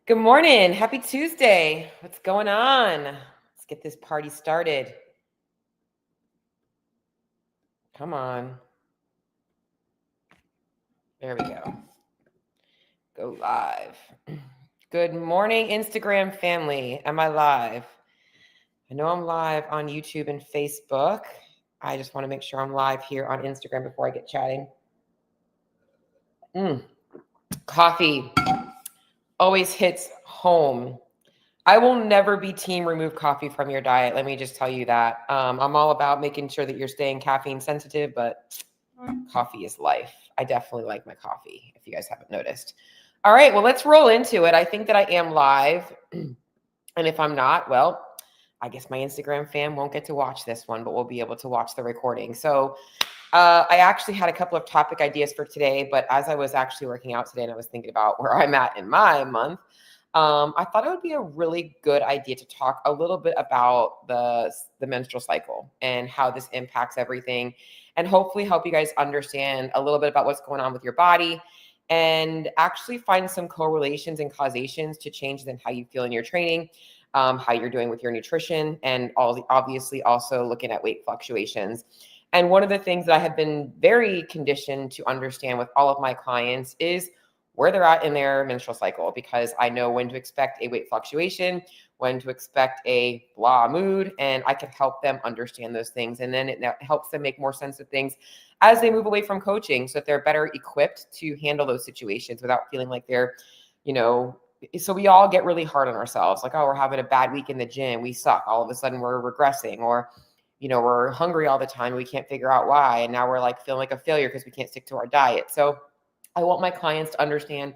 Good morning. Happy Tuesday. What's going on? Let's get this party started. Come on. There we go. Go live. Good morning, Instagram family. Am I live? I know I'm live on YouTube and Facebook. I just want to make sure I'm live here on Instagram before I get chatting. Coffee always hits home. I will never be team remove coffee from your diet. Let me just tell you that. I'm all about making sure that you're staying caffeine sensitive, but coffee is life. I definitely like my coffee, if you guys haven't noticed. All right, well, let's roll into it. I think that I am live. And if I'm not, well, I guess my Instagram fam won't get to watch this one, but we'll be able to watch the recording. So I actually had a couple of topic ideas for today, but as I was actually working out today and I was thinking about where I'm at in my month, I thought it would be a really good idea to talk a little bit about the menstrual cycle and how this impacts everything, and hopefully help you guys understand a little bit about what's going on with your body and actually find some correlations and causations to changes in how you feel in your training, how you're doing with your nutrition, and obviously also looking at weight fluctuations. And one of the things that I have been very conditioned to understand with all of my clients is where they're at in their menstrual cycle, because I know when to expect a weight fluctuation, when to expect a blah mood, and I can help them understand those things. And then it helps them make more sense of things as they move away from coaching, so that they're better equipped to handle those situations without feeling like they're, so we all get really hard on ourselves. Like, oh, we're having a bad week in the gym. We suck. All of a sudden we're regressing, or we're hungry all the time. We can't figure out why. And now we're like feeling like a failure because we can't stick to our diet. So I want my clients to understand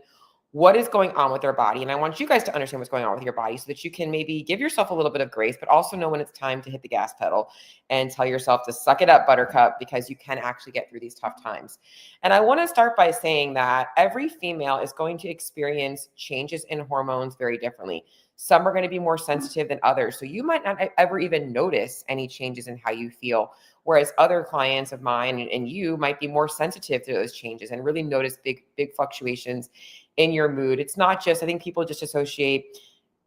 what is going on with their body. And I want you guys to understand what's going on with your body so that you can maybe give yourself a little bit of grace, but also know when it's time to hit the gas pedal and tell yourself to suck it up, buttercup, because you can actually get through these tough times. And I want to start by saying that every female is going to experience changes in hormones very differently. Some are going to be more sensitive than others. So you might not ever even notice any changes in how you feel, whereas other clients of mine and you might be more sensitive to those changes and really notice big fluctuations in your mood. It's not just, I think people just associate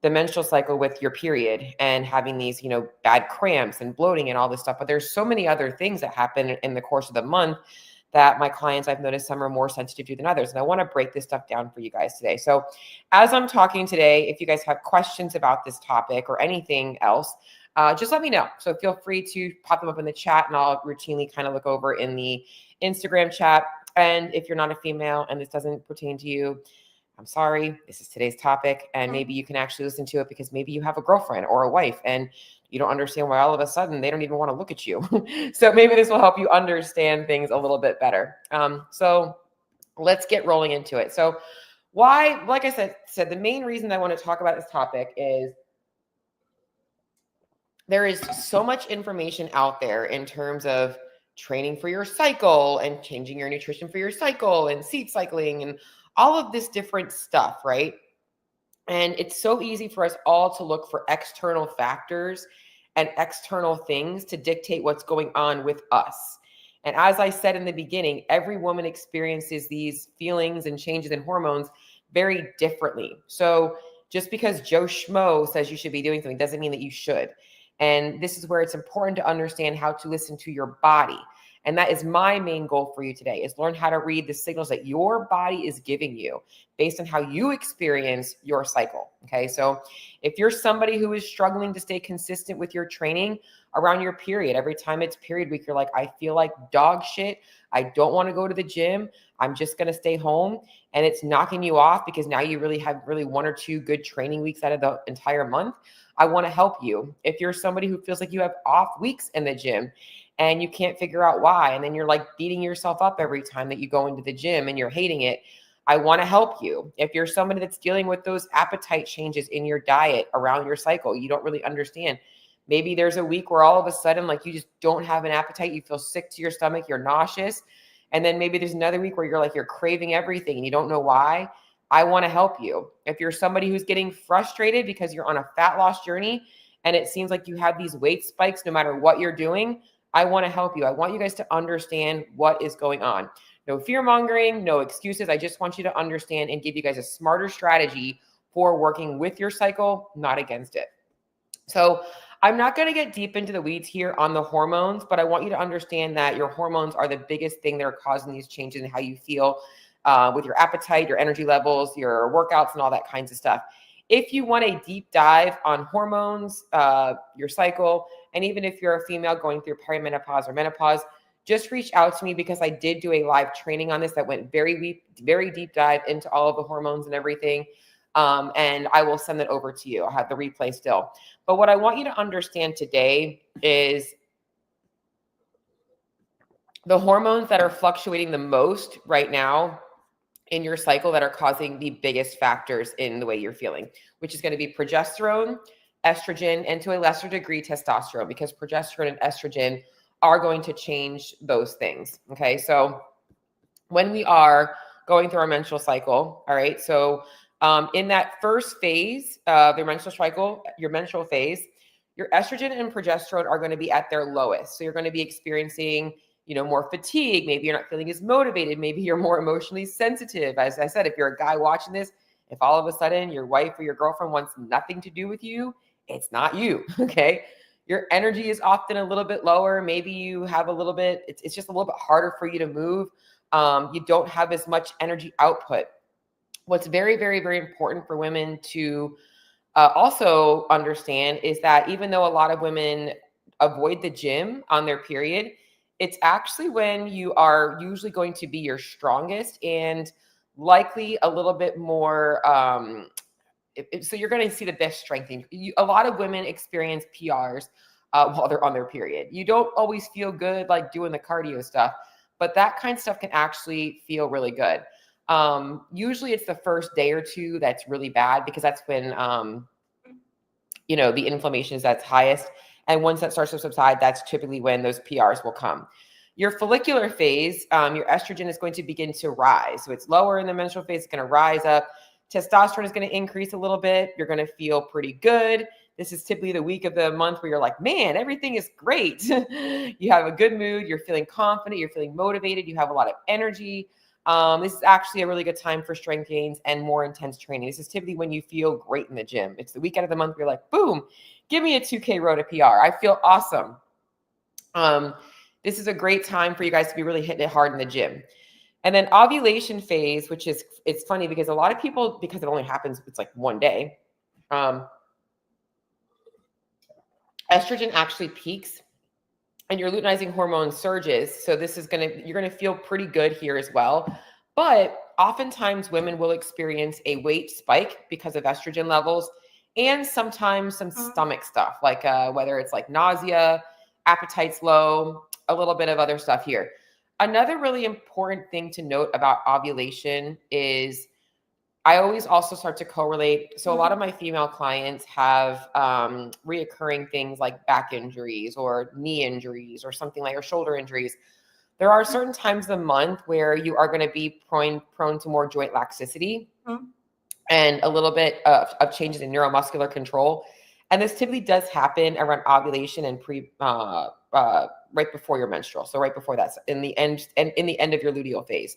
the menstrual cycle with your period and having these, bad cramps and bloating and all this stuff. But there's so many other things that happen in the course of the month that my clients, I've noticed some are more sensitive to than others. And I want to break this stuff down for you guys today. So as I'm talking today, if you guys have questions about this topic or anything else, just let me know. So feel free to pop them up in the chat, and I'll routinely kind of look over in the Instagram chat. And if you're not a female and this doesn't pertain to you, I'm sorry, this is today's topic, and maybe you can actually listen to it because maybe you have a girlfriend or a wife and you don't understand why all of a sudden they don't even want to look at you. So maybe this will help you understand things a little bit better. So let's get rolling into it. So why, like I said, the main reason I want to talk about this topic is there is so much information out there in terms of training for your cycle and changing your nutrition for your cycle and seed cycling and all of this different stuff, right? And it's so easy for us all to look for external factors and external things to dictate what's going on with us. And as I said in the beginning, every woman experiences these feelings and changes in hormones very differently. So just because Joe Schmo says you should be doing something doesn't mean that you should. And this is where it's important to understand how to listen to your body. And that is my main goal for you today, is learn how to read the signals that your body is giving you based on how you experience your cycle. Okay. So if you're somebody who is struggling to stay consistent with your training around your period, every time it's period week, you're like, I feel like dog shit. I don't want to go to the gym. I'm just going to stay home. And it's knocking you off because now you really have one or two good training weeks out of the entire month. I want to help you. If you're somebody who feels like you have off weeks in the gym and you can't figure out why, and then you're like beating yourself up every time that you go into the gym and you're hating it, I want to help you. If you're somebody that's dealing with those appetite changes in your diet around your cycle, you don't really understand. Maybe there's a week where all of a sudden, like, you just don't have an appetite. You feel sick to your stomach. You're nauseous. And then maybe there's another week where you're craving everything and you don't know why. I want to help you. If you're somebody who's getting frustrated because you're on a fat loss journey and it seems like you have these weight spikes no matter what you're doing, I want to help you. I want you guys to understand what is going on. No fear mongering, no excuses. I just want you to understand and give you guys a smarter strategy for working with your cycle, not against it. So I'm not going to get deep into the weeds here on the hormones, but I want you to understand that your hormones are the biggest thing that are causing these changes in how you feel with your appetite, your energy levels, your workouts, and all that kinds of stuff. If you want a deep dive on hormones, your cycle, and even if you're a female going through perimenopause or menopause, just reach out to me because I did do a live training on this that went very deep dive into all of the hormones and everything. And I will send that over to you. I have the replay still. But what I want you to understand today is the hormones that are fluctuating the most right now in your cycle that are causing the biggest factors in the way you're feeling, which is going to be progesterone, estrogen, and to a lesser degree, testosterone, because progesterone and estrogen are going to change those things. Okay. So when we are going through our menstrual cycle, all right. So in that first phase of your menstrual cycle, your menstrual phase, your estrogen and progesterone are going to be at their lowest. So you're going to be experiencing, more fatigue. Maybe you're not feeling as motivated. Maybe you're more emotionally sensitive. As I said, if you're a guy watching this, if all of a sudden your wife or your girlfriend wants nothing to do with you, it's not you. Okay. Your energy is often a little bit lower. Maybe you have a little bit, it's just a little bit harder for you to move. You don't have as much energy output. What's very, very, very important for women to also understand is that even though a lot of women avoid the gym on their period, it's actually when you are usually going to be your strongest and likely a little bit more. So you're going to see the best strengthening. A lot of women experience PRs while they're on their period. You don't always feel good like doing the cardio stuff, but that kind of stuff can actually feel really good. Usually it's the first day or two that's really bad because that's when, the inflammation is at its highest. And once that starts to subside, that's typically when those PRs will come. Your follicular phase, your estrogen is going to begin to rise. So it's lower in the menstrual phase, it's going to rise up. Testosterone is going to increase a little bit. You're going to feel pretty good. This is typically the week of the month where you're like, man, everything is great. You have a good mood. You're feeling confident. You're feeling motivated. You have a lot of energy. This is actually a really good time for strength gains and more intense training. This is typically when you feel great in the gym. It's the weekend of the month where you're like, boom, give me a 2K row to PR. I feel awesome. This is a great time for you guys to be really hitting it hard in the gym. And then ovulation phase, which is, it's funny because a lot of people, because it only happens, it's like one day, estrogen actually peaks and your luteinizing hormone surges. So this is you're going to feel pretty good here as well. But oftentimes women will experience a weight spike because of estrogen levels and sometimes some stomach stuff, like whether it's like nausea, appetite's low, a little bit of other stuff here. Another really important thing to note about ovulation is I always also start to correlate. So a lot of my female clients have reoccurring things like back injuries or knee injuries or something like, or shoulder injuries. There are certain times of the month where you are going to be prone to more joint laxity and a little bit of changes in neuromuscular control. And this typically does happen around ovulation and right before your menstrual. So right before that, in the end of your luteal phase.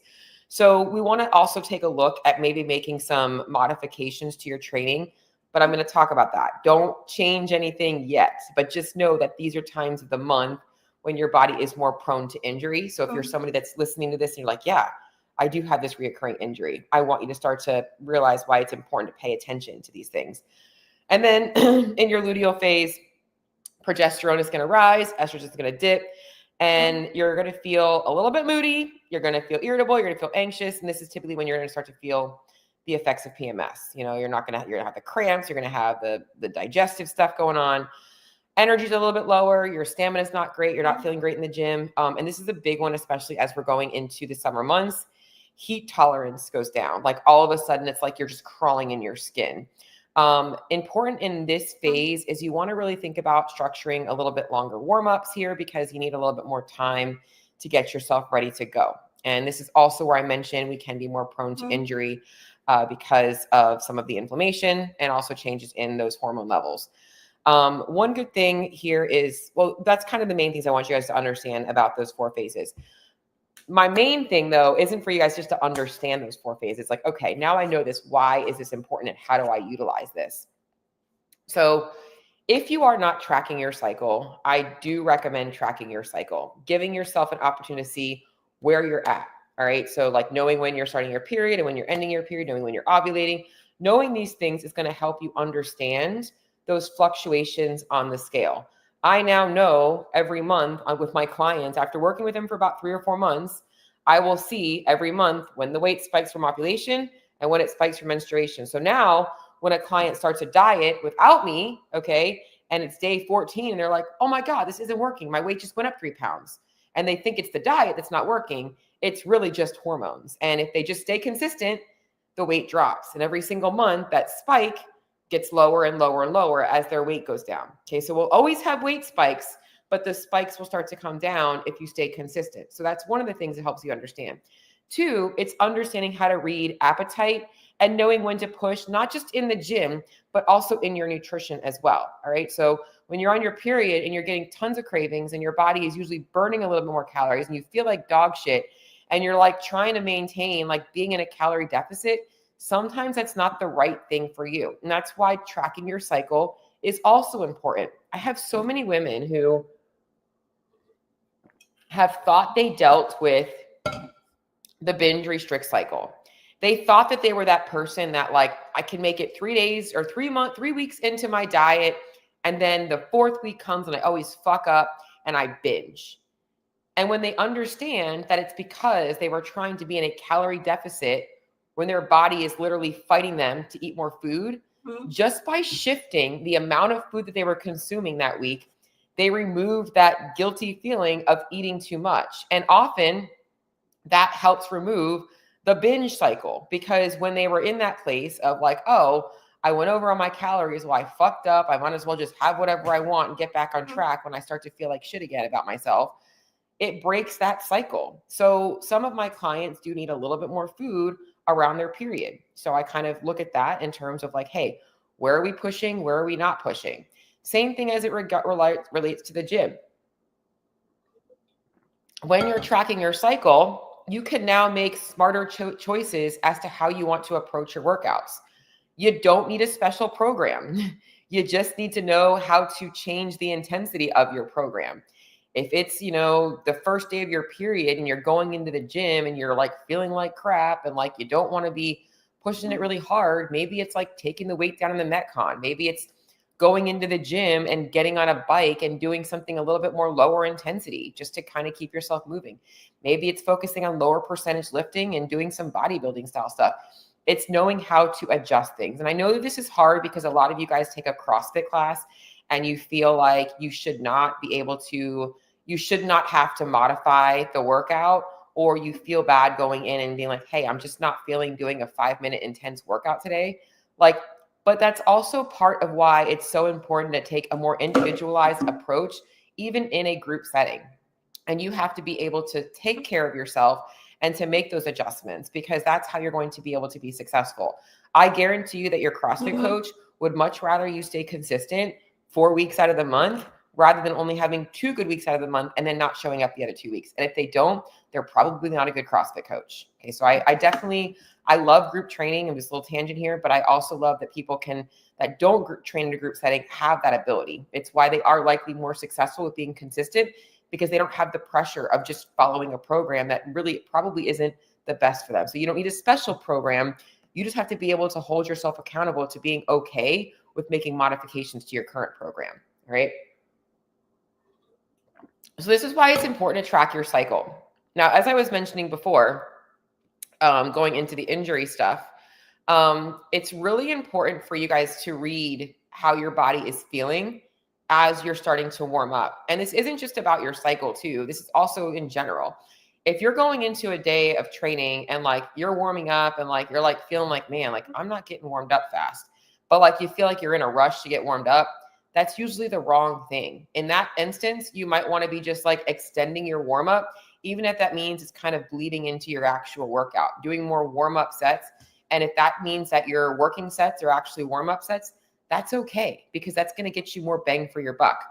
So we want to also take a look at maybe making some modifications to your training, but I'm going to talk about that. Don't change anything yet, but just know that these are times of the month when your body is more prone to injury. So if you're somebody that's listening to this and you're like, yeah, I do have this reoccurring injury, I want you to start to realize why it's important to pay attention to these things. And then in your luteal phase, progesterone is going to rise, estrogen is going to dip, and you're going to feel a little bit moody. You're going to feel irritable. You're going to feel anxious. And this is typically when you're going to start to feel the effects of PMS. You're going to have the cramps. You're going to have the digestive stuff going on. Energy's a little bit lower. Your stamina is not great. You're not feeling great in the gym. And this is a big one, especially as we're going into the summer months. Heat tolerance goes down. Like all of a sudden, it's like you're just crawling in your skin. Important in this phase is you want to really think about structuring a little bit longer warm-ups here because you need a little bit more time to get yourself ready to go. And this is also where I mentioned we can be more prone to injury because of some of the inflammation and also changes in those hormone levels. One good thing here is, well, that's kind of the main things I want you guys to understand about those 4 phases. My main thing though isn't for you guys just to understand those 4 phases. Like, okay, now I know this. Why is this important and how do I utilize this? So if you are not tracking your cycle, I do recommend tracking your cycle, giving yourself an opportunity to see where you're at. All right. So, like knowing when you're starting your period and when you're ending your period, knowing when you're ovulating, knowing these things is going to help you understand those fluctuations on the scale. I now know every month with my clients, after working with them for about 3 or 4 months, I will see every month when the weight spikes from ovulation and when it spikes from menstruation. So now when a client starts a diet without me, okay, and it's day 14 and they're like, oh my God, this isn't working. My weight just went up 3 pounds. And they think it's the diet that's not working. It's really just hormones. And if they just stay consistent, the weight drops. And every single month, that spike gets lower and lower and lower as their weight goes down. Okay, so we'll always have weight spikes, but the spikes will start to come down if you stay consistent. So that's one of the things that helps you understand. 2, it's understanding how to read appetite and knowing when to push, not just in the gym, but also in your nutrition as well. All right. So when you're on your period and you're getting tons of cravings and your body is usually burning a little bit more calories and you feel like dog shit and you're like trying to maintain like being in a calorie deficit, sometimes that's not the right thing for you. And that's why tracking your cycle is also important. I have so many women who have thought they dealt with the binge restrict cycle. They thought that they were that person that like, I can make it 3 days or 3 weeks into my diet. And then the 4th week comes and I always fuck up and I binge. And when they understand that it's because they were trying to be in a calorie deficit when their body is literally fighting them to eat more food, just by shifting the amount of food that they were consuming that week, they removed that guilty feeling of eating too much. And often that helps remove the binge cycle, because when they were in that place of like, oh, I went over on my calories, well, I fucked up, I might as well just have whatever I want and get back on track when I start to feel like shit again about myself, it breaks that cycle. So some of my clients do need a little bit more food around their period. So I kind of look at that in terms of like, hey, where are we pushing? Where are we not pushing? Same thing as it relates to the gym. When you're tracking your cycle, you can now make smarter choices as to how you want to approach your workouts. You don't need a special program. You just need to know how to change the intensity of your program. If it's, the first day of your period and you're going into the gym and you're like feeling like crap and like you don't want to be pushing it really hard, maybe it's like taking the weight down in the Metcon. Maybe it's going into the gym and getting on a bike and doing something a little bit more lower intensity just to kind of keep yourself moving. Maybe it's focusing on lower percentage lifting and doing some bodybuilding style stuff. It's knowing how to adjust things. And I know that this is hard because a lot of you guys take a CrossFit class and you feel like you should not have to modify the workout, or you feel bad going in and being like, hey, I'm just not feeling doing a 5-minute intense workout today. But that's also part of why it's so important to take a more individualized approach, even in a group setting. And you have to be able to take care of yourself and to make those adjustments, because that's how you're going to be able to be successful. I guarantee you that your CrossFit coach would much rather you stay consistent 4 weeks out of the month rather than only having 2 good weeks out of the month and then not showing up the other 2 weeks. And if they don't, they're probably not a good CrossFit coach. Okay, so I love group training. I'm just a little tangent here, but I also love that people that don't train in a group setting have that ability. It's why they are likely more successful with being consistent, because they don't have the pressure of just following a program that really probably isn't the best for them. So you don't need a special program. You just have to be able to hold yourself accountable to being okay with making modifications to your current program, right? So this is why it's important to track your cycle. Now, as I was mentioning before, going into the injury stuff, it's really important for you guys to read how your body is feeling as you're starting to warm up. And this isn't just about your cycle too. This is also in general. If you're going into a day of training and like you're warming up and like you're like feeling like, man, like I'm not getting warmed up fast, but like you feel like you're in a rush to get warmed up, that's usually the wrong thing. In that instance, you might want to be just like extending your warm up, even if that means it's kind of bleeding into your actual workout, doing more warm up sets. And if that means that your working sets are actually warm up sets, that's okay, because that's going to get you more bang for your buck.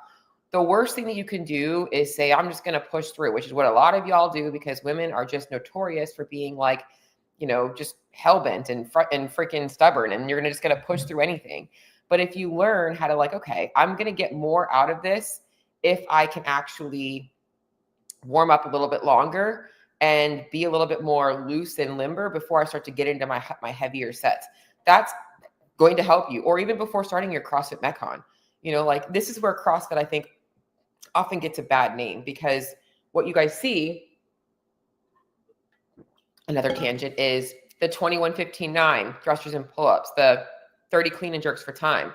the worst thing that you can do is say, I'm just going to push through, which is what a lot of y'all do, because women are just notorious for being like, just hell-bent and freaking stubborn, and you're just going to push through anything. But if you learn how to like, okay, I'm going to get more out of this if I can actually warm up a little bit longer and be a little bit more loose and limber before I start to get into my heavier sets. That's going to help you. Or even before starting your CrossFit Metcon. Like this is where CrossFit, I think, often gets a bad name, because what you guys see, another tangent, is the 21-15-9 thrusters and pull-ups, the 30 clean and jerks for time.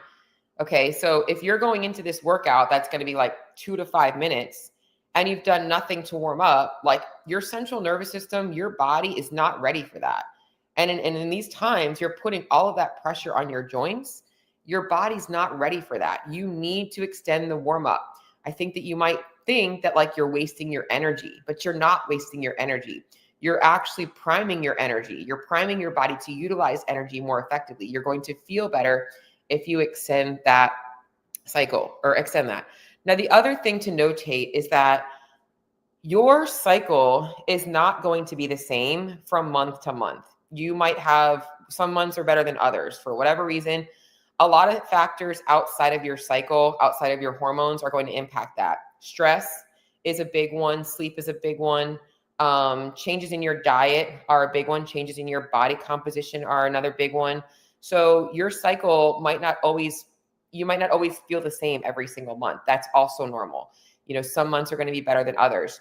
Okay, so if you're going into this workout that's going to be like 2 to 5 minutes and you've done nothing to warm up, like your central nervous system, your body is not ready for that. And in these times, you're putting all of that pressure on your joints. Your body's not ready for that. You need to extend the warm up. I think that you might think that like you're wasting your energy, but you're not wasting your energy. You're actually priming your energy. You're priming your body to utilize energy more effectively. You're going to feel better if you extend that cycle or extend that. Now, the other thing to notate is that your cycle is not going to be the same from month to month. You might have some months are better than others for whatever reason. A lot of factors outside of your cycle, outside of your hormones, are going to impact that. Stress is a big one. Sleep is a big one. Changes in your diet are a big one. Changes in your body composition are another big one. So your cycle you might not always feel the same every single month. That's also normal. Some months are going to be better than others.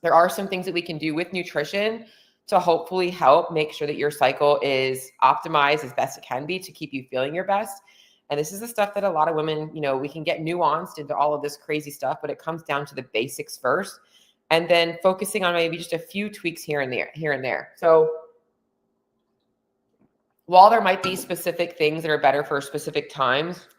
There are some things that we can do with nutrition to hopefully help make sure that your cycle is optimized as best it can be to keep you feeling your best. And this is the stuff that a lot of women, we can get nuanced into all of this crazy stuff, but it comes down to the basics first, and then focusing on maybe just a few tweaks here and there. So while there might be specific things that are better for specific times,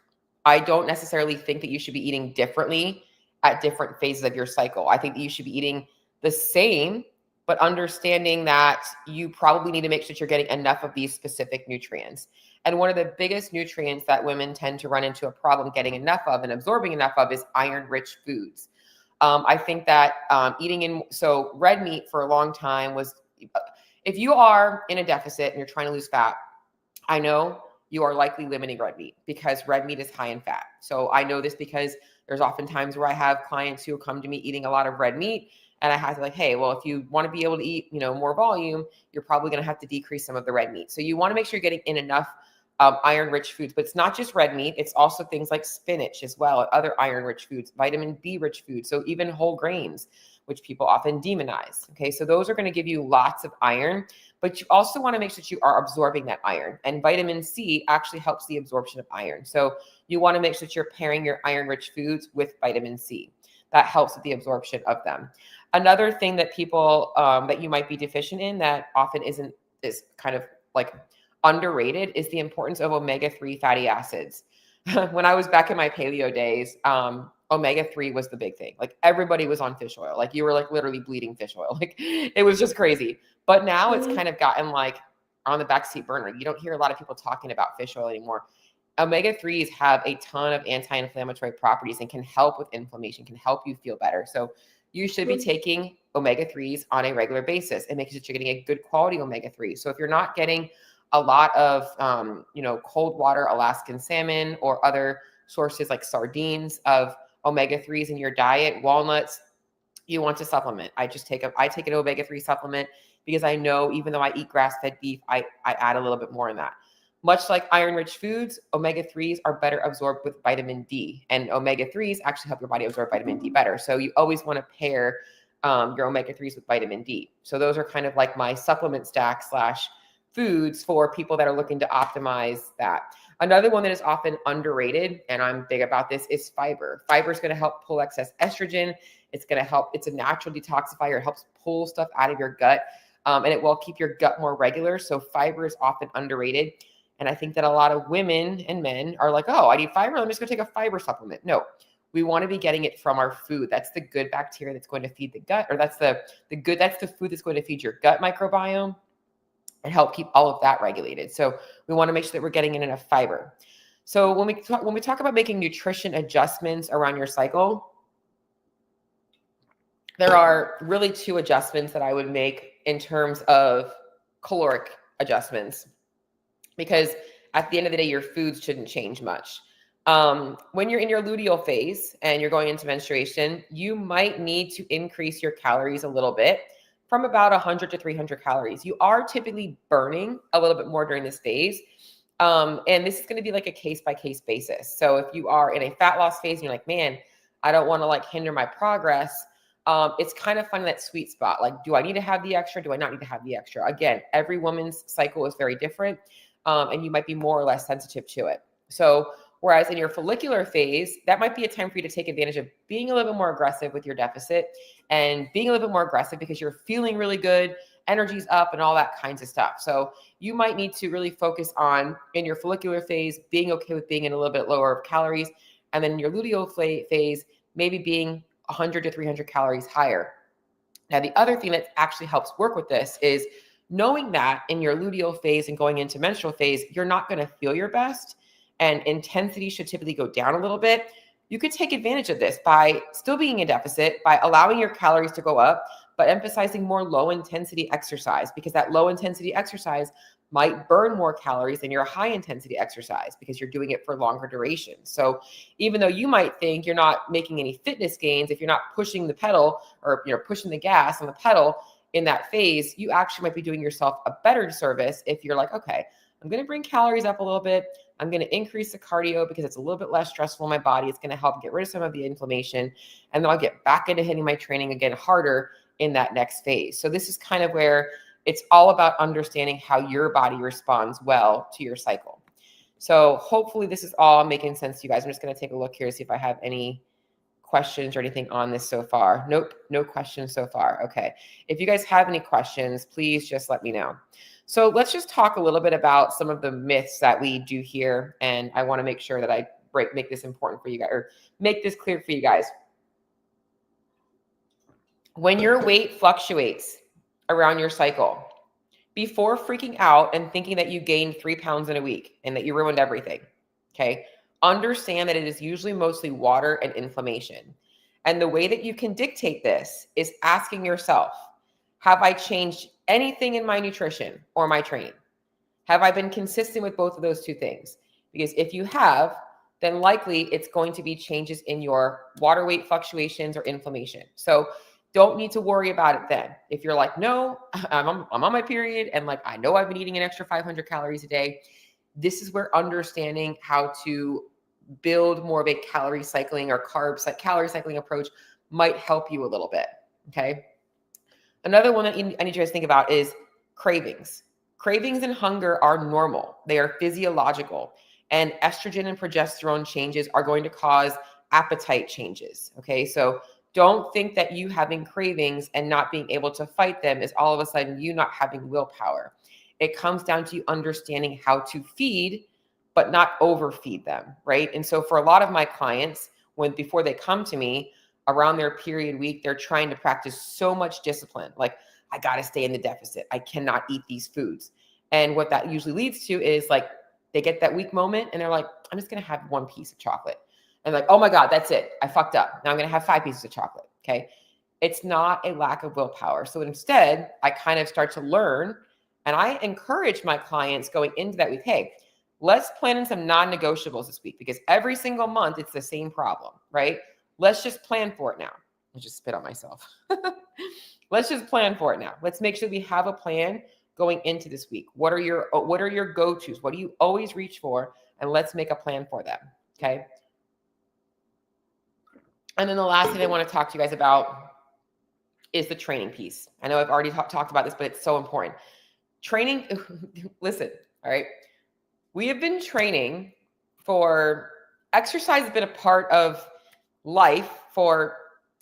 I don't necessarily think that you should be eating differently at different phases of your cycle. I think that you should be eating the same, but understanding that you probably need to make sure that you're getting enough of these specific nutrients. And one of the biggest nutrients that women tend to run into a problem getting enough of and absorbing enough of is iron-rich foods. I think that so red meat for a long time was, if you are in a deficit and you're trying to lose fat, I know you are likely limiting red meat because red meat is high in fat. So I know this because there's often times where I have clients who come to me eating a lot of red meat, and I have to hey, well, if you want to be able to eat, more volume, you're probably going to have to decrease some of the red meat. So you want to make sure you're getting in enough iron-rich foods, but it's not just red meat. It's also things like spinach as well, and other iron-rich foods, vitamin B-rich foods. So even whole grains, which people often demonize. Okay, so those are going to give you lots of iron, but you also want to make sure that you are absorbing that iron. And vitamin C actually helps the absorption of iron. So you want to make sure that you're pairing your iron-rich foods with vitamin C. That helps with the absorption of them. Another thing that people that you might be deficient in that often is kind of like underrated is the importance of omega-3 fatty acids. When I was back in my paleo days, omega-3 was the big thing. Like everybody was on fish oil. Like you were like literally bleeding fish oil. Like it was just crazy. But now it's kind of gotten like on the backseat burner. You don't hear a lot of people talking about fish oil anymore. Omega-3s have a ton of anti-inflammatory properties and can help with inflammation, can help you feel better. So you should be taking omega-3s on a regular basis and making sure that you're getting a good quality omega-3. So if you're not getting a lot of, cold water Alaskan salmon or other sources like sardines of omega-3s in your diet, walnuts, you want to supplement. I take an omega-3 supplement because I know even though I eat grass-fed beef, I add a little bit more in that. Much like iron-rich foods, omega-3s are better absorbed with vitamin D, and omega-3s actually help your body absorb vitamin D better. So you always want to pair your omega-3s with vitamin D. So those are kind of like my supplement stack / foods for people that are looking to optimize that. Another one that is often underrated, and I'm big about this, is fiber. Fiber is going to help pull excess estrogen. It's going to help. It's a natural detoxifier. It helps pull stuff out of your gut, and it will keep your gut more regular. So fiber is often underrated. And I think that a lot of women and men are like, oh, I need fiber. I'm just going to take a fiber supplement. No, we want to be getting it from our food. That's the good bacteria that's going to feed the gut, or that's the food that's going to feed your gut microbiome and help keep all of that regulated. So we want to make sure that we're getting in enough fiber. So when we talk about making nutrition adjustments around your cycle, there are really two adjustments that I would make in terms of caloric adjustments, because at the end of the day, your foods shouldn't change much. When you're in your luteal phase and you're going into menstruation, you might need to increase your calories a little bit, from about 100 to 300 calories. You are typically burning a little bit more during this phase. And this is going to be like a case by case basis. So if you are in a fat loss phase and you're like, man, I don't want to like hinder my progress. It's kind of finding that sweet spot. Like, do I need to have the extra? Do I not need to have the extra? Again, every woman's cycle is very different. And you might be more or less sensitive to it. So whereas in your follicular phase, that might be a time for you to take advantage of being a little bit more aggressive with your deficit and being a little bit more aggressive because you're feeling really good, energy's up and all that kinds of stuff. So you might need to really focus on, in your follicular phase, being okay with being in a little bit lower calories. And then in your luteal phase, maybe being 100 to 300 calories higher. Now, the other thing that actually helps work with this is knowing that in your luteal phase and going into menstrual phase, you're not going to feel your best and intensity should typically go down a little bit. You could take advantage of this by still being in deficit, by allowing your calories to go up, but emphasizing more low intensity exercise, because that low intensity exercise might burn more calories than your high intensity exercise because you're doing it for longer durations. So even though you might think you're not making any fitness gains, if you're not pushing the pedal or pushing the gas on the pedal in that phase, you actually might be doing yourself a better service if you're like, okay, I'm going to bring calories up a little bit. I'm going to increase the cardio because it's a little bit less stressful on my body. It's going to help get rid of some of the inflammation. And then I'll get back into hitting my training again harder in that next phase. So this is kind of where it's all about understanding how your body responds well to your cycle. So hopefully this is all making sense to you guys. I'm just going to take a look here to see if I have any questions or anything on this so far. Nope, no questions so far. Okay. If you guys have any questions, please just let me know. So let's just talk a little bit about some of the myths that we do here. And I want to make sure that I make this important for you guys, or make this clear for you guys. When your weight fluctuates around your cycle, before freaking out and thinking that you gained 3 pounds in a week and that you ruined everything, okay, understand that it is usually mostly water and inflammation. And the way that you can dictate this is asking yourself, have I changed anything in my nutrition or my training? Have I been consistent with both of those two things? Because if you have, then likely it's going to be changes in your water weight fluctuations or inflammation. So don't need to worry about it then. If you're like, no, I'm on my period and like, I know I've been eating an extra 500 calories a day. This is where understanding how to build more of a calorie cycling or calorie cycling approach might help you a little bit. Okay. Another one that I need you guys to think about is cravings. Cravings and hunger are normal. They are physiological, and estrogen and progesterone changes are going to cause appetite changes. Okay. So don't think that you having cravings and not being able to fight them is all of a sudden you not having willpower. It comes down to you understanding how to feed, but not overfeed them, right? And so for a lot of my clients, before they come to me around their period week, they're trying to practice so much discipline. Like, I got to stay in the deficit. I cannot eat these foods. And what that usually leads to is like, they get that weak moment and they're like, I'm just going to have one piece of chocolate. And like, oh my God, that's it. I fucked up. Now I'm going to have 5 pieces of chocolate. Okay. It's not a lack of willpower. So instead, I kind of start to learn, and I encourage my clients going into that week, hey, let's plan in some non-negotiables this week, because every single month it's the same problem, right? Let's just plan for it now. I just spit on myself. Let's just plan for it now. Let's make sure we have a plan going into this week. What are your go-tos? What do you always reach for? And let's make a plan for them. Okay. And then the last thing I want to talk to you guys about is the training piece. I know I've already talked about this, but it's so important. Training, listen, all right. We have been training for, exercise has been a part of life for,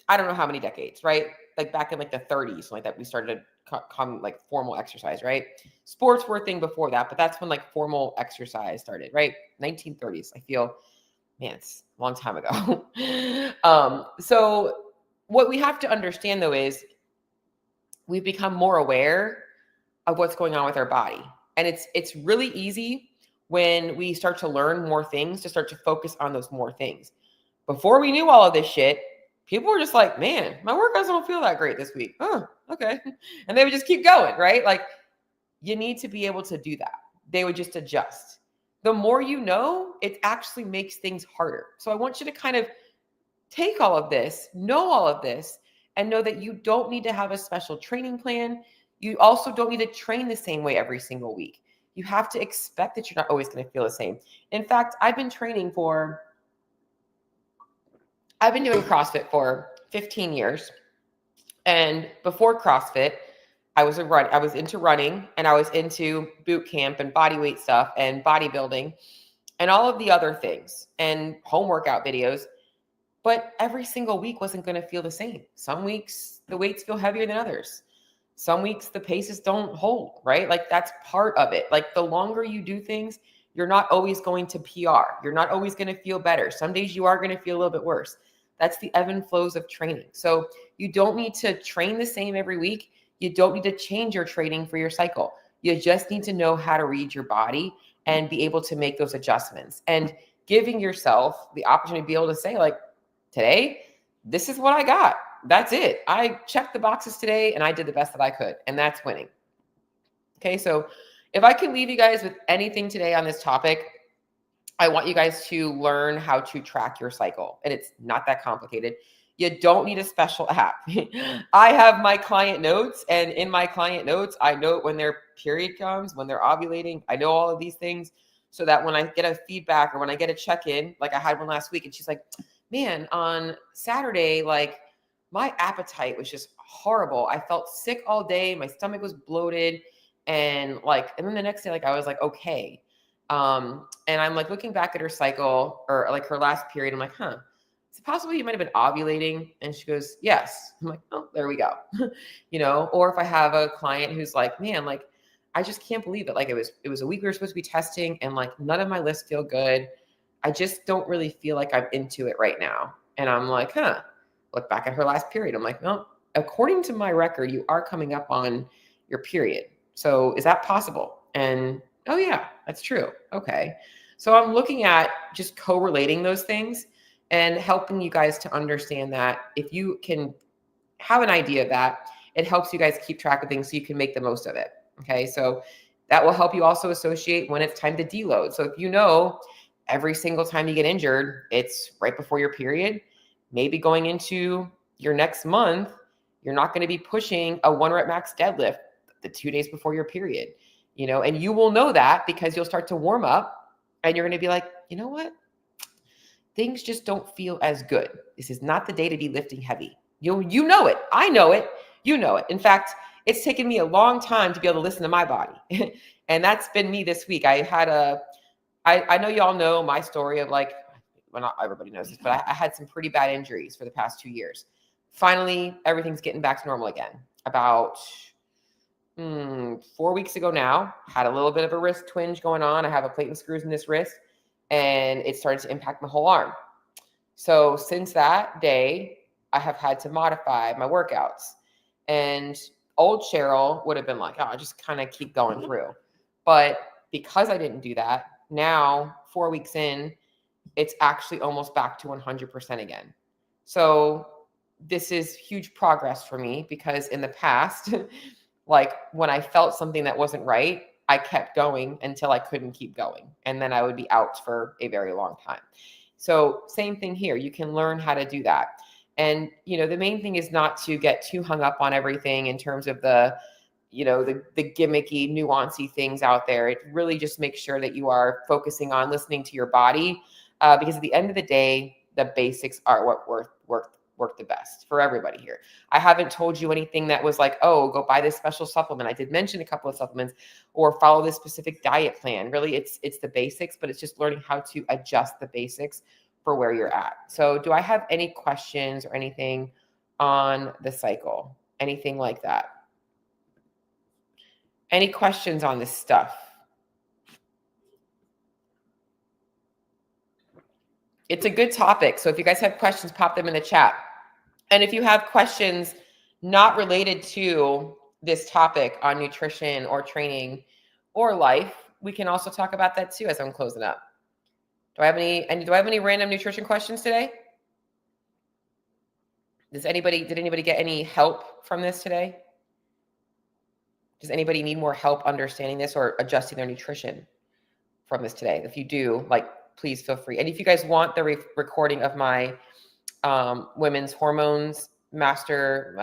I don't know how many decades, right? Like back in like the 30s, like that, we started to come like formal exercise, right? Sports were a thing before that, but that's when like formal exercise started, right? 1930s. I feel, man, it's a long time ago. So what we have to understand though is we've become more aware of what's going on with our body. And it's really easy when we start to learn more things, to start to focus on those more things. Before we knew all of this shit, people were just like, man, my workouts don't feel that great this week. Oh, okay. And they would just keep going, right? Like, you need to be able to do that. They would just adjust. The more you know, it actually makes things harder. So I want you to kind of take all of this, know all of this, and know that you don't need to have a special training plan. You also don't need to train the same way every single week. You have to expect that you're not always going to feel the same. In fact, I've been doing CrossFit for 15 years. And before CrossFit, I was into running, and I was into boot camp and body weight stuff and bodybuilding and all of the other things and home workout videos. But every single week wasn't going to feel the same. Some weeks the weights feel heavier than others. Some weeks the paces don't hold, right? Like, that's part of it. Like, the longer you do things, you're not always going to PR. You're not always going to feel better. Some days you are going to feel a little bit worse. That's the ebb and flows of training. So you don't need to train the same every week. You don't need to change your training for your cycle. You just need to know how to read your body and be able to make those adjustments, and giving yourself the opportunity to be able to say, like, today, this is what I got. That's it. I checked the boxes today and I did the best that I could, and that's winning. Okay, so if I can leave you guys with anything today on this topic, I want you guys to learn how to track your cycle, and it's not that complicated. You don't need a special app. I have my client notes, and in my client notes, I note when their period comes, when they're ovulating. I know all of these things so that when I get a feedback or when I get a check-in, like I had one last week, and she's like, man, on Saturday, like, my appetite was just horrible. I felt sick all day. My stomach was bloated. And then the next day, like, I was like, okay. And I'm like looking back at her cycle, or like her last period. I'm like, is it possible you might have been ovulating? And she goes, yes. I'm like, oh, there we go. Or if I have a client who's like, man, like, I just can't believe it. Like, it was a week we were supposed to be testing, and like none of my lists feel good. I just don't really feel like I'm into it right now. And I'm like, look back at her last period. I'm like, well, according to my record, you are coming up on your period. So is that possible? And, oh yeah, that's true. Okay. So I'm looking at just correlating those things and helping you guys to understand that if you can have an idea of that, it helps you guys keep track of things so you can make the most of it. Okay. So that will help you also associate when it's time to deload. So if you know every single time you get injured, it's right before your period, maybe going into your next month, you're not going to be pushing a 1 rep max deadlift the 2 days before your period, and you will know that because you'll start to warm up and you're going to be like, you know what? Things just don't feel as good. This is not the day to be lifting heavy. You know it. I know it. You know it. In fact, it's taken me a long time to be able to listen to my body. And that's been me this week. I know y'all know my story of, like, well, not everybody knows this, but I had some pretty bad injuries for the past 2 years. Finally, everything's getting back to normal again. About 4 weeks ago now, had a little bit of a wrist twinge going on. I have a plate and screws in this wrist, and it started to impact my whole arm. So since that day, I have had to modify my workouts. And old Cheryl would have been like, oh, just kind of keep going through. But because I didn't do that, now 4 weeks in, it's actually almost back to 100% again. So this is huge progress for me, because in the past, like, when I felt something that wasn't right, I kept going until I couldn't keep going. And then I would be out for a very long time. So same thing here. You can learn how to do that. And, the main thing is not to get too hung up on everything in terms of the gimmicky, nuancy things out there. It really just makes sure that you are focusing on listening to your body, because at the end of the day, the basics are what work the best for everybody here. I haven't told you anything that was like, oh, go buy this special supplement. I did mention a couple of supplements, or follow this specific diet plan. Really, it's the basics, but it's just learning how to adjust the basics for where you're at. So do I have any questions or anything on the cycle? Anything like that? Any questions on this stuff? It's a good topic. So if you guys have questions, pop them in the chat. And if you have questions not related to this topic on nutrition or training or life, we can also talk about that too as I'm closing up. Do I have any random nutrition questions today? Did anybody get any help from this today? Does anybody need more help understanding this or adjusting their nutrition from this today? If you do, like, please feel free. And if you guys want the recording of my women's hormones master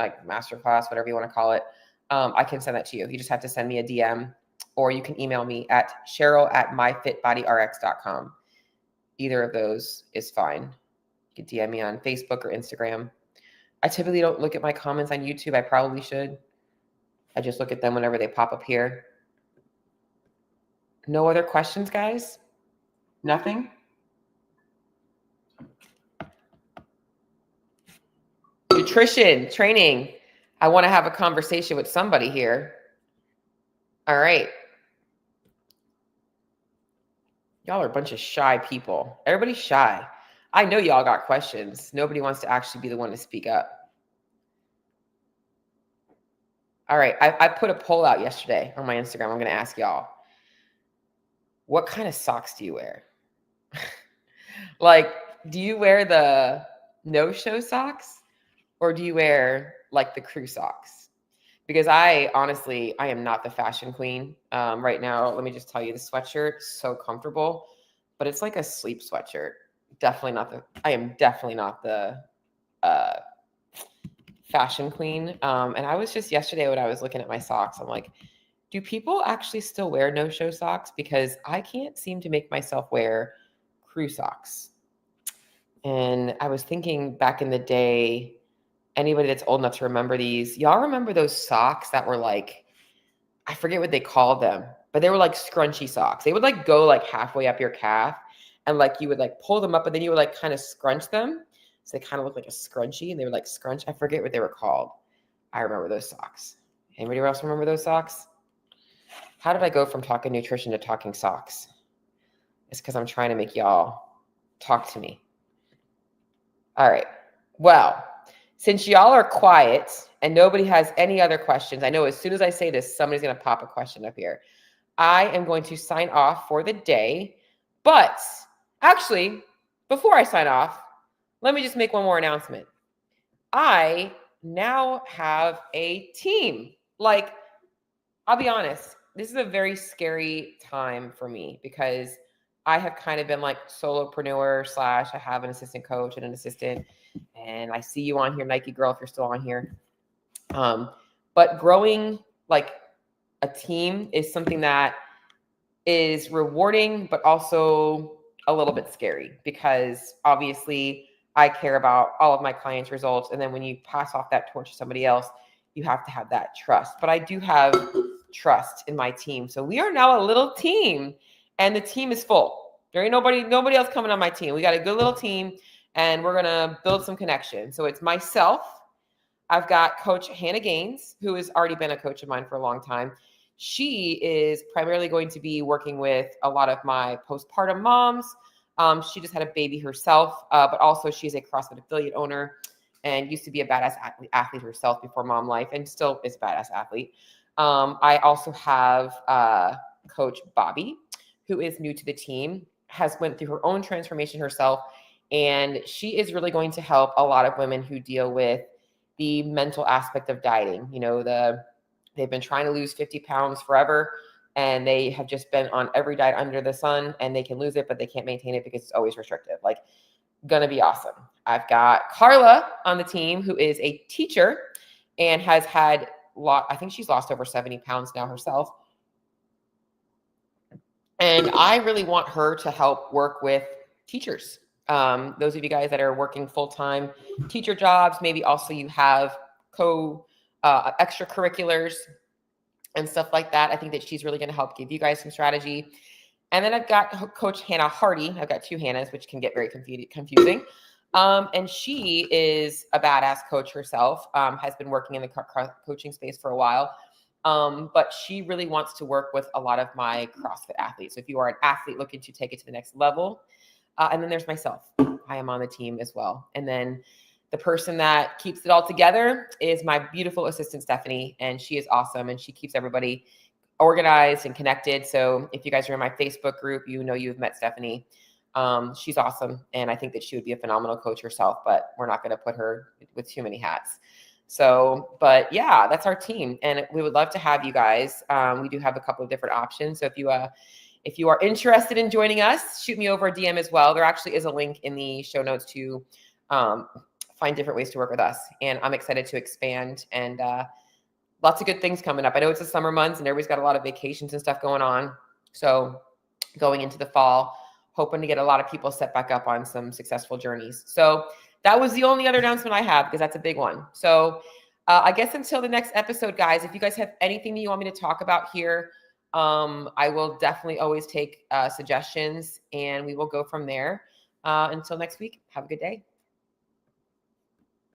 class, whatever you want to call it, I can send that to you. You just have to send me a DM, or you can email me at cheryl@myfitbodyrx.com. Either of those is fine. You can DM me on Facebook or Instagram. I typically don't look at my comments on YouTube. I probably should. I just look at them whenever they pop up here. No other questions, guys? Nothing? Nutrition, training. I want to have a conversation with somebody here. All right. Y'all are a bunch of shy people. Everybody's shy. I know y'all got questions. Nobody wants to actually be the one to speak up. All right. I put a poll out yesterday on my Instagram. I'm going to ask y'all, what kind of socks do you wear? Like, do you wear the no-show socks, or do you wear like the crew socks? Because I am not the fashion queen right now. Let me just tell you, the sweatshirt is so comfortable, but it's like a sleep sweatshirt. I am definitely not the fashion queen. And I was just yesterday when I was looking at my socks, I'm like, do people actually still wear no-show socks? Because I can't seem to make myself wear crew socks. And I was thinking back in the day, anybody that's old enough to remember these, y'all remember those socks that were like, I forget what they called them, but they were like scrunchy socks. They would like go like halfway up your calf, and like you would like pull them up, and then you would like kind of scrunch them. So they kind of look like a scrunchie, and they were like scrunch. I forget what they were called. I remember those socks. Anybody else remember those socks? How did I go from talking nutrition to talking socks? It's because I'm trying to make y'all talk to me. All right. Well, since y'all are quiet and nobody has any other questions, I know as soon as I say this, somebody's going to pop a question up here. I am going to sign off for the day. But actually, before I sign off, let me just make one more announcement. I now have a team. Like, I'll be honest, this is a very scary time for me because I have kind of been like solopreneur / I have an assistant coach and an assistant, and I see you on here, Nike girl, if you're still on here. But growing like a team is something that is rewarding, but also a little bit scary because obviously I care about all of my clients' results. And then when you pass off that torch to somebody else, you have to have that trust. But I do have trust in my team. So we are now a little team, and the team is full. There ain't nobody else coming on my team. We got a good little team, and we're going to build some connection. So it's myself. I've got Coach Hannah Gaines, who has already been a coach of mine for a long time. She is primarily going to be working with a lot of my postpartum moms. She just had a baby herself, but also she's a CrossFit affiliate owner and used to be a badass athlete herself before mom life, and still is a badass athlete. I also have Coach Bobby, who is new to the team, has went through her own transformation herself, and she is really going to help a lot of women who deal with the mental aspect of dieting. You know, they've been trying to lose 50 pounds forever, and they have just been on every diet under the sun, and they can lose it, but they can't maintain it because it's always restrictive. Like, gonna be awesome. I've got Carla on the team, who is a teacher and has had I think she's lost over 70 pounds now herself. And I really want her to help work with teachers. Those of you guys that are working full-time teacher jobs, maybe also you have extracurriculars and stuff like that. I think that she's really going to help give you guys some strategy. And then I've got Coach Hannah Hardy. I've got two Hannahs, which can get very confusing. And she is a badass coach herself, has been working in the coaching space for a while. But she really wants to work with a lot of my CrossFit athletes. So if you are an athlete looking to take it to the next level, and then there's myself. I am on the team as well. And then the person that keeps it all together is my beautiful assistant, Stephanie, and she is awesome. And she keeps everybody organized and connected. So if you guys are in my Facebook group, you know you've met Stephanie. She's awesome, and I think that she would be a phenomenal coach herself, but we're not going to put her with too many hats. So, but yeah, that's our team, and we would love to have you guys. We do have a couple of different options. So if you are interested in joining us, shoot me over a DM as well. There actually is a link in the show notes to find different ways to work with us, and I'm excited to expand and lots of good things coming up. I know it's the summer months and everybody's got a lot of vacations and stuff going on. So going into the fall, hoping to get a lot of people set back up on some successful journeys. So that was the only other announcement I have, because that's a big one. So I guess until the next episode, guys, if you guys have anything that you want me to talk about here, I will definitely always take suggestions, and we will go from there. Until next week, have a good day.